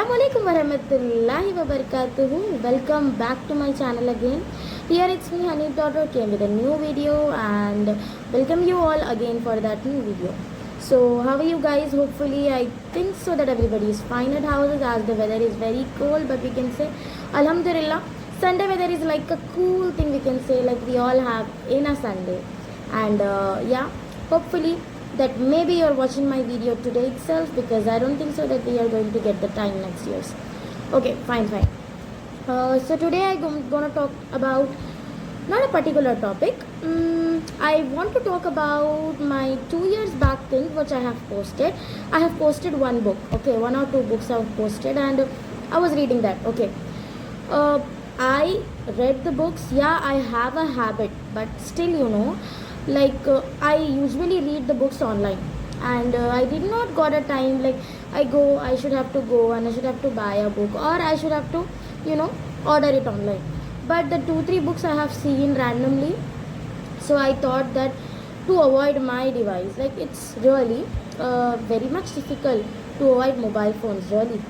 Assalamualaikum warahmatullahi wabarakatuh. Welcome back to my channel again. Here it's me Hanif daughter came with a new video and welcome you all again for that new video. So how are you guys? Hopefully I think so that everybody is fine at houses as the weather is very cold, but we can say Alhamdulillah Sunday weather is like a cool thing, we can say, like we all have in a Sunday. And hopefully that maybe you're watching my video today itself, because I don't think so that we are going to get the time next year's. Okay, fine. So today I'm gonna talk about not a particular topic. I want to talk about my 2 years back thing which I have posted. I have posted one book, okay, one or two books I have posted, and I was reading that. Okay, I read the books. Yeah, I have a habit, but still, I usually read the books online, and I did not got a time. Like I should have to go and I should have to buy a book, or I should have to, order it online. But the 2-3 books I have seen randomly, so I thought that to avoid my device, like it's really very much difficult to avoid mobile phones. Really,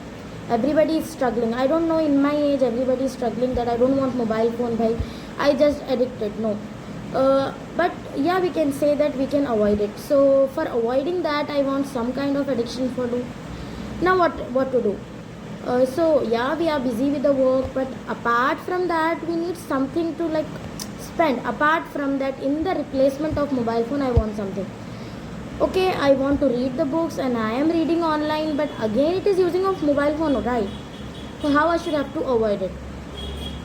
everybody is struggling. I don't know, in my age everybody is struggling that I don't want mobile phone, bhai, I just addicted. No, but yeah, we can say that we can avoid it. So for avoiding that, I want some kind of addiction for do. Now what to do? So yeah, we are busy with the work, but apart from that we need something to like spend. Apart from that, in the replacement of mobile phone, I want something. Okay, I want to read the books and I am reading online, but again it is using of mobile phone, right? So how I should have to avoid it?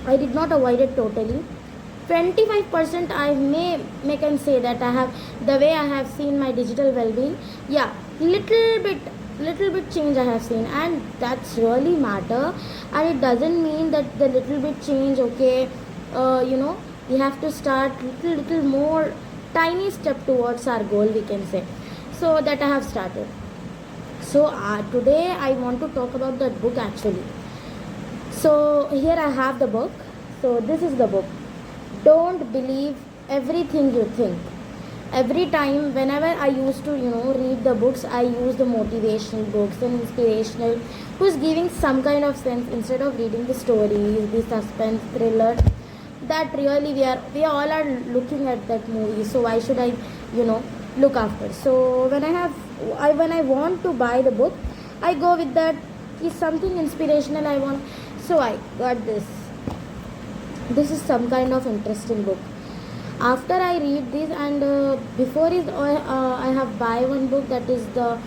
I did not avoid it totally. 25% I may can say that I have, the way I have seen my digital well-being, yeah, little bit change I have seen, and that's really matter. And it doesn't mean that the little bit change, okay, we have to start little more tiny step towards our goal, we can say. So that I have started. So today I want to talk about that book actually. So here I have the book. So this is the book. Don't believe everything you think. Every time whenever I used to read the books, I use the motivational books and inspirational, who's giving some kind of sense, instead of reading the stories, the suspense thriller that really we all are looking at that movie. So why should I look after? So when I want to buy the book, I go with that. Is something inspirational I want, so I got this is some kind of interesting book. After I read this, and before it I have buy one book, that is the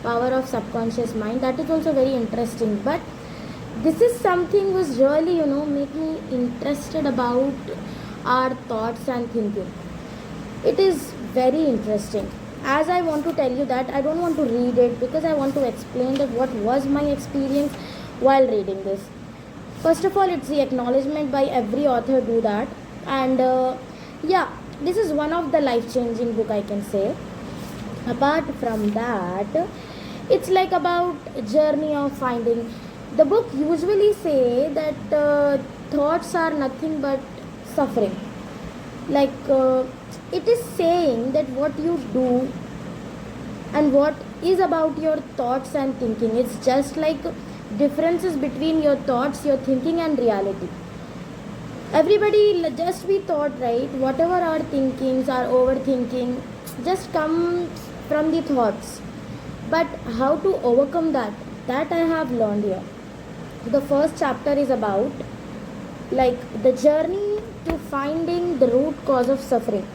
Power of Subconscious Mind. That is also very interesting, but this is something was really make me interested about our thoughts and thinking. It is very interesting. As I want to tell you that, I don't want to read it, because I want to explain that what was my experience while reading this. First of all, it's the acknowledgement by every author do that, and this is one of the life-changing book, I can say. Apart from that, it's like about journey of finding. The book usually say that thoughts are nothing but suffering. Like it is saying that what you do and what is about your thoughts and thinking, it's just like differences between your thoughts, your thinking and reality. Everybody just we thought, right? Whatever our thinkings, our overthinking just comes from the thoughts. But how to overcome that I have learned here. The first chapter is about like the journey to finding the root cause of suffering.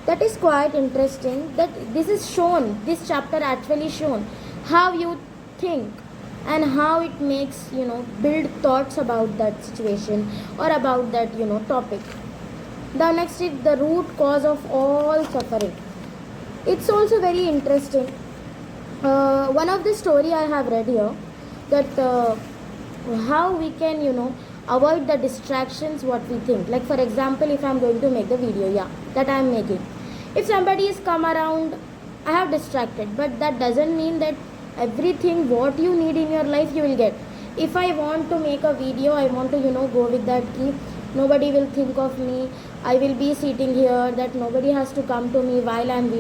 That is quite interesting, that this is shown, this chapter actually shown how you think and how it makes build thoughts about that situation or about that topic. The next is the root cause of all suffering. It's also very interesting. One of the story I have read here, that how we can avoid the distractions what we think. Like for example, if I'm going to make the video that I'm making, if somebody is come around, I have distracted, but that doesn't mean that everything what you need in your life you will get. If I want to make a video, I want to go with that key, nobody will think of me, I will be sitting here, that nobody has to come to me while I'm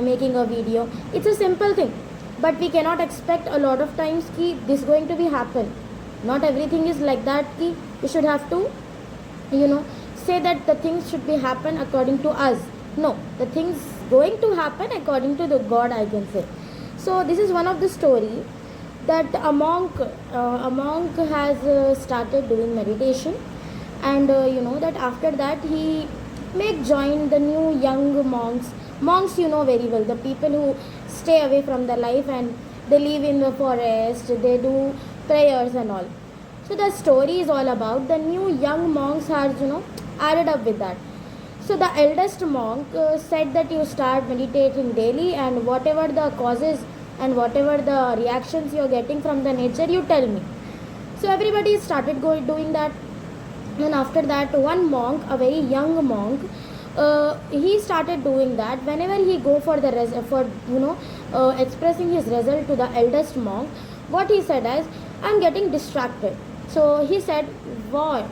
making a video. It's a simple thing. but we cannot expect a lot of times ki this going to be happen. Not everything is like that ki we should have to, you know, say that the things should be happen according to us. No, the things going to happen according to the God, I can say. So this is one of the story that a monk has started doing meditation, and that after that he make join the new young monks, very well, the people who stay away from the life and they live in the forest, they do prayers and all. So the story is all about the new young monks has added up with that. So the eldest monk said that you start meditating daily, and whatever the causes and whatever the reactions you are getting from the nature, you tell me. So everybody started doing that. And after that, one monk, a very young monk, he started doing that. Whenever he go for the expressing his result to the eldest monk, what he said is, I'm getting distracted. So he said, what?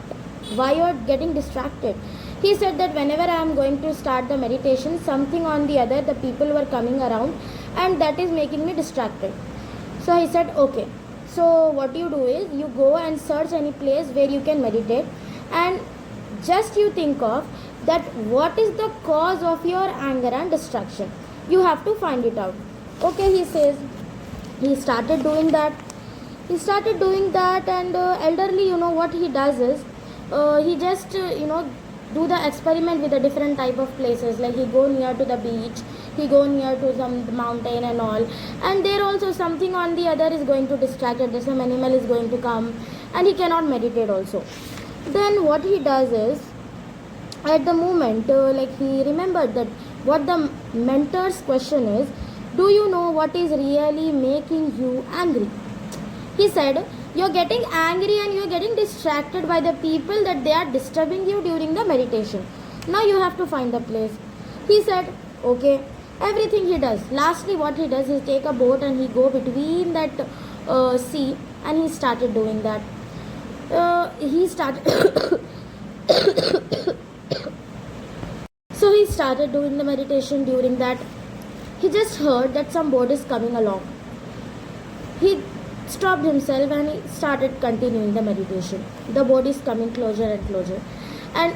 Why you are getting distracted? He said that whenever I am going to start the meditation, something on the other, the people were coming around, and that is making me distracted. So he said, okay, so what you do is you go and search any place where you can meditate, and just you think of that what is the cause of your anger and distraction. You have to find it out. Okay, he says. He started doing that. And elderly, what he does is he just do the experiment with a different type of places. Like he go near to the beach, he go near to some mountain and all, and there also something on the other is going to distract it. Some animal is going to come, and he cannot meditate also. Then what he does is, at the moment, he remembered that what the mentor's question is, do you know what is really making you angry? He said, you're getting angry and you're getting distracted by the people that they are disturbing you during the meditation. Now you have to find the place. He said, okay. Everything he does. Lastly, what he does is take a boat and he go between that sea, and he started doing that. So he started doing the meditation. During that, he just heard that some boat is coming along. He stopped himself and he started continuing the meditation. The boat is coming closer and closer, and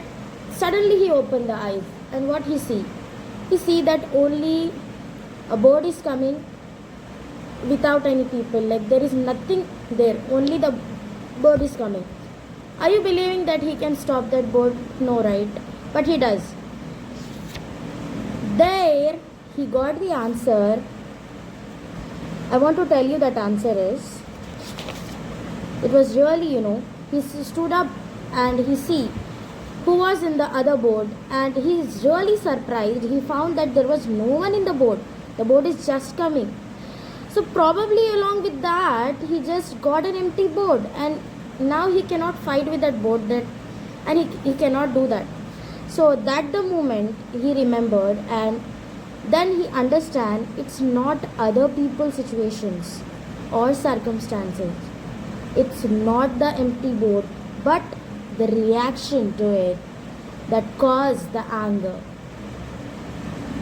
suddenly he opened the eyes, and what he see? He see that only a boat is coming without any people. Like there is nothing there. Only the boat is coming. Are you believing that he can stop that boat? No, right? But he does. There he got the answer. I want to tell you that answer is, it was really, he stood up and he see who was in the other boat, and he is really surprised. He found that there was no one in the boat. The boat is just coming. So probably along with that, he just got an empty boat, and now he cannot fight with that boat, and he cannot do that. So that the moment he remembered, and then he understand it's not other people's situations or circumstances. It's not the empty boat, but the reaction to it that caused the anger.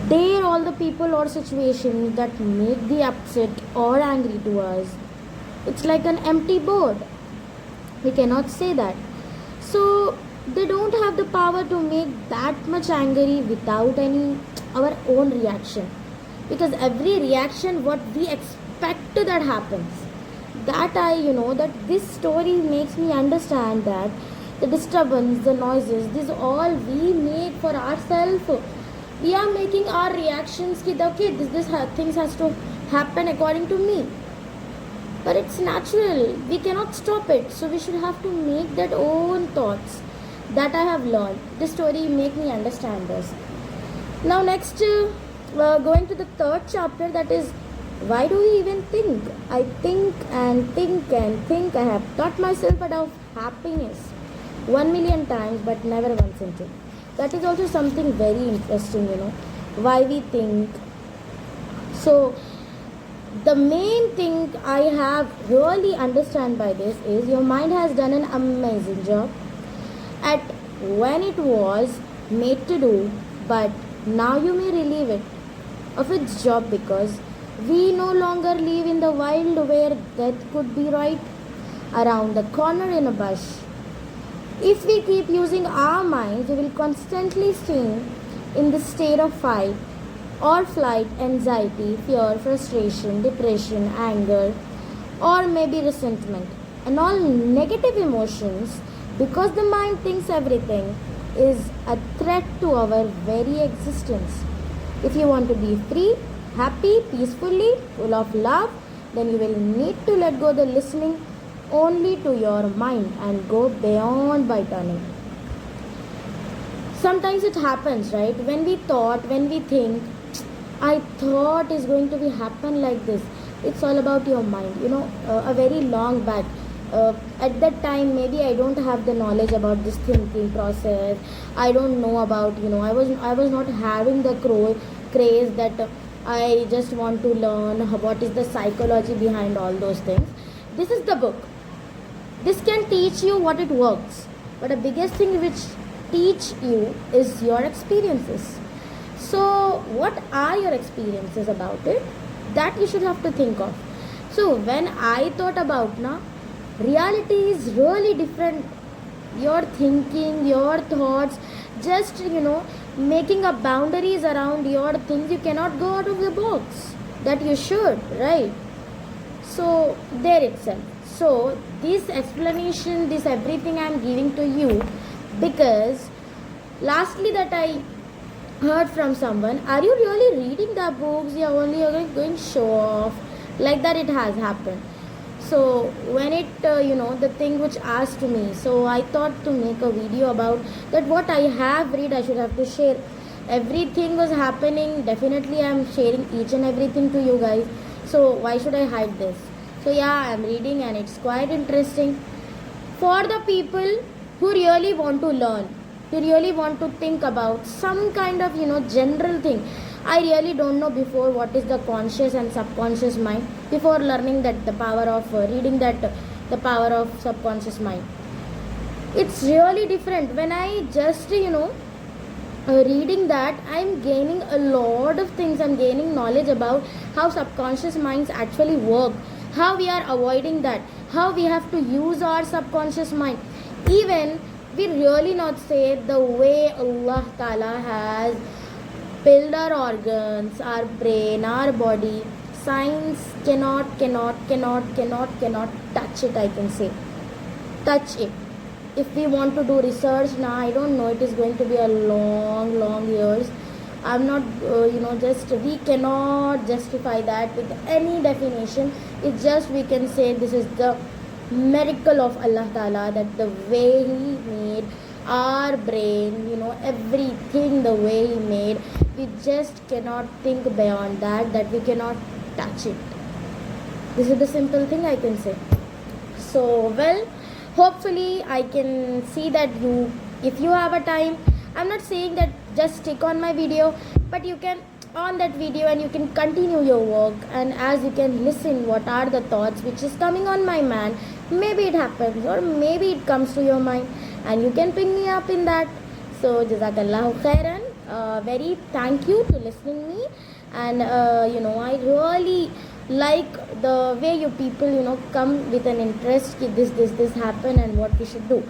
They are all the people or situations that make the upset or angry to us. It's like an empty boat. We cannot say that. So they don't have the power to make that much angry without any our own reaction. Because every reaction what we expect that happens. That that this story makes me understand that the disturbance, the noises, this all we make for ourselves. We are making our reactions ki okay, this things has to happen according to me. But it's natural. We cannot stop it. So we should have to make that own thoughts. That I have learned. This story make me understand this. Now next, going to the third chapter, that is, why do we even think? I think and think and think. I have taught myself about happiness 1,000,000 times, but never once into. That is also something very interesting, why we think. So the main thing I have really understand by this is your mind has done an amazing job at when it was made to do, but now you may relieve it of its job because We no longer live in the wild where death could be right around the corner in a bush. If we keep using our minds, we will constantly stay in the state of fight or flight, anxiety, fear, frustration, depression, anger, or maybe resentment, and all negative emotions because the mind thinks everything is a threat to our very existence. If you want to be free, happy, peacefully, full of love, then you will need to let go the listening only to your mind and go beyond by turning. Sometimes it happens, right? When we think, I thought is going to be happen like this. It's all about your mind. A very long back. At that time, maybe I don't have the knowledge about this thinking process. I don't know about. I was not having the craze that I just want to learn what is the psychology behind all those things. This is the book. This can teach you what it works, but the biggest thing which teach you is your experiences. So, what are your experiences about it? That you should have to think of. So, when I thought about reality is really different. Your thinking, your thoughts, just making up boundaries around your things. You cannot go out of the box. That you should, right? So, there itself. So, this explanation, this everything I am giving to you because lastly that I heard from someone, are you really reading the books? You're going show off. Like that it has happened. So when the thing which asked me, so I thought to make a video about that what I have read, I should have to share. Everything was happening. Definitely I am sharing each and everything to you guys. So why should I hide this? So yeah, I am reading and it's quite interesting. For the people who really want to learn, who really want to think about some kind of general thing. I really don't know before what is the conscious and subconscious mind before learning that the power of reading that the power of subconscious mind. It's really different when I just reading that. I'm gaining a lot of things. I'm gaining knowledge about how subconscious minds actually work, how we are avoiding that, how we have to use our subconscious mind. Even we really not say the way Allah Ta'ala has build our organs, our brain, our body. Science cannot touch it, I can say. Touch it. If we want to do research now, I don't know, it is going to be a long years. I'm not, we cannot justify that with any definition. It's just we can say this is the miracle of Allah Ta'ala, that the way He made our brain, everything the way He made, we just cannot think beyond that we cannot touch it. This is the simple thing I can say. So, well, hopefully I can see that if you have a time, I'm not saying that just stick on my video, but you can on that video and you can continue your work, and as you can listen what are the thoughts which is coming on my mind, maybe it happens or maybe it comes to your mind and you can pick me up in that. So jazakallahu khairan, very thank you to listening me, and I really like the way you people come with an interest ki this happen and what we should do.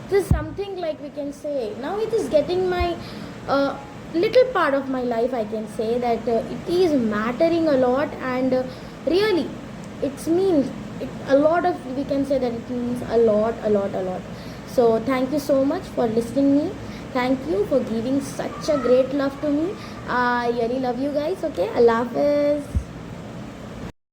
This is something like we can say now it is getting my little part of my life. I can say that it is mattering a lot, and really it means a lot of, we can say that it means a lot. So thank you so much for listening me. Thank you for giving such a great love to me. I really love you guys. Okay, Allah Hafiz.